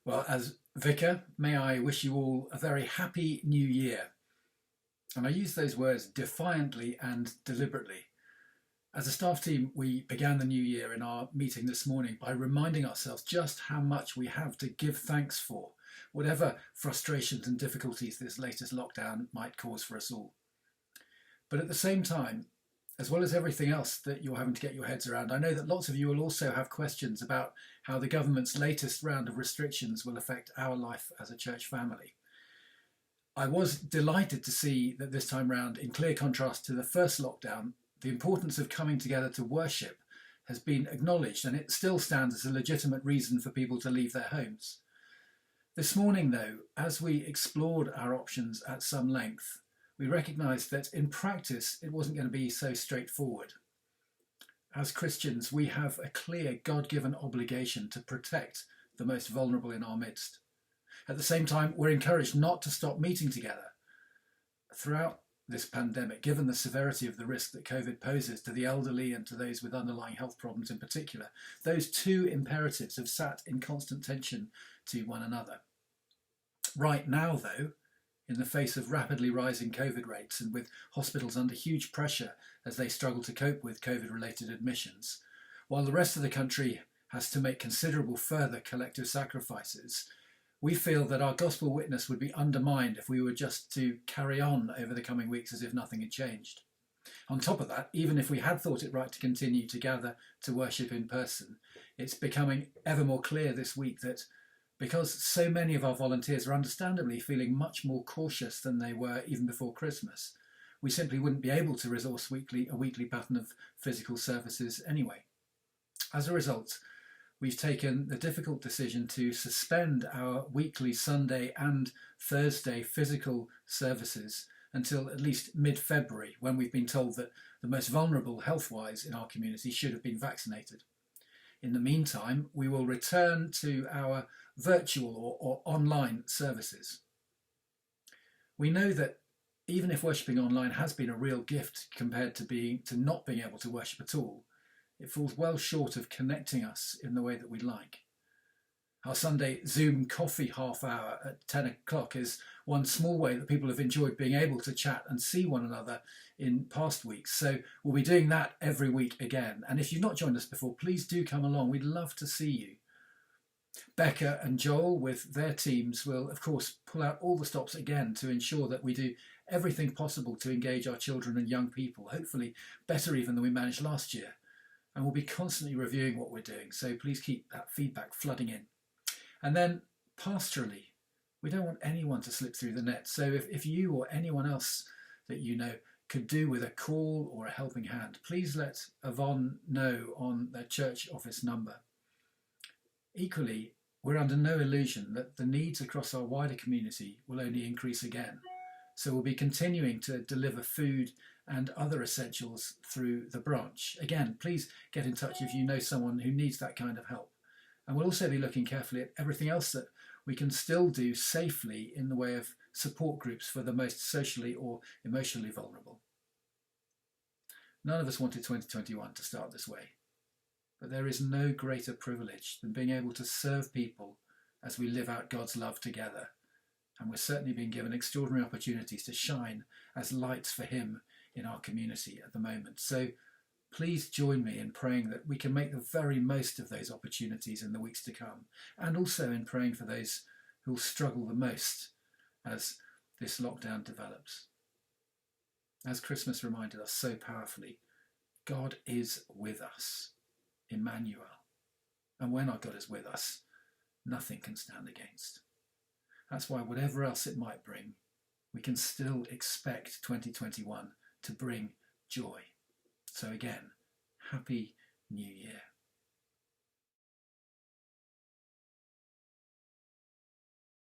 Well, as vicar, may I wish you all a very happy new year. And I use those words defiantly and deliberately. As a staff team, we began the new year in our meeting this morning by reminding ourselves just how much we have to give thanks for, whatever frustrations and difficulties this latest lockdown might cause for us all. But at the same time, as well as everything else that you're having to get your heads around, I know that lots of you will also have questions about how the government's latest round of restrictions will affect our life as a church family. I was delighted to see that this time round, in clear contrast to the first lockdown, the importance of coming together to worship has been acknowledged, and it still stands as a legitimate reason for people to leave their homes. This morning, though, as we explored our options at some length, we recognised that in practice it wasn't going to be so straightforward. As Christians, we have a clear God-given obligation to protect the most vulnerable in our midst. At the same time, we're encouraged not to stop meeting together. Throughout this pandemic, given the severity of the risk that COVID poses to the elderly and to those with underlying health problems in particular, those two imperatives have sat in constant tension to one another. Right now, though, in the face of rapidly rising COVID rates and with hospitals under huge pressure as they struggle to cope with COVID-related admissions, while the rest of the country has to make considerable further collective sacrifices, we feel that our gospel witness would be undermined if we were just to carry on over the coming weeks as if nothing had changed. On top of that, even if we had thought it right to continue to gather to worship in person, it's becoming ever more clear this week that because so many of our volunteers are understandably feeling much more cautious than they were even before Christmas, we simply wouldn't be able to resource a weekly pattern of physical services anyway. As a result, we've taken the difficult decision to suspend our weekly Sunday and Thursday physical services until at least mid-February, when we've been told that the most vulnerable health-wise in our community should have been vaccinated. In the meantime, we will return to our virtual or online services. We know that even if worshipping online has been a real gift compared to not being able to worship at all, it falls well short of connecting us in the way that we'd like. Our Sunday Zoom coffee half hour at 10 o'clock is one small way that people have enjoyed being able to chat and see one another in past weeks. So we'll be doing that every week again. And if you've not joined us before, please do come along. We'd love to see you. Becca and Joel with their teams will, of course, pull out all the stops again to ensure that we do everything possible to engage our children and young people, hopefully better even than we managed last year. And we'll be constantly reviewing what we're doing. So please keep that feedback flooding in. And then pastorally, we don't want anyone to slip through the net. So if you or anyone else that you know could do with a call or a helping hand, please let Yvonne know on their church office number. Equally, we're under no illusion that the needs across our wider community will only increase again. So we'll be continuing to deliver food and other essentials through the branch. Again, please get in touch if you know someone who needs that kind of help. And we'll also be looking carefully at everything else that we can still do safely in the way of support groups for the most socially or emotionally vulnerable. None of us wanted 2021 to start this way, but there is no greater privilege than being able to serve people as we live out God's love together. And we're certainly being given extraordinary opportunities to shine as lights for Him in our community at the moment. So please join me in praying that we can make the very most of those opportunities in the weeks to come, and also in praying for those who will struggle the most as this lockdown develops. As Christmas reminded us so powerfully, God is with us, Emmanuel. And when our God is with us, nothing can stand against. That's why whatever else it might bring, we can still expect 2021 to bring joy. So again, Happy New Year.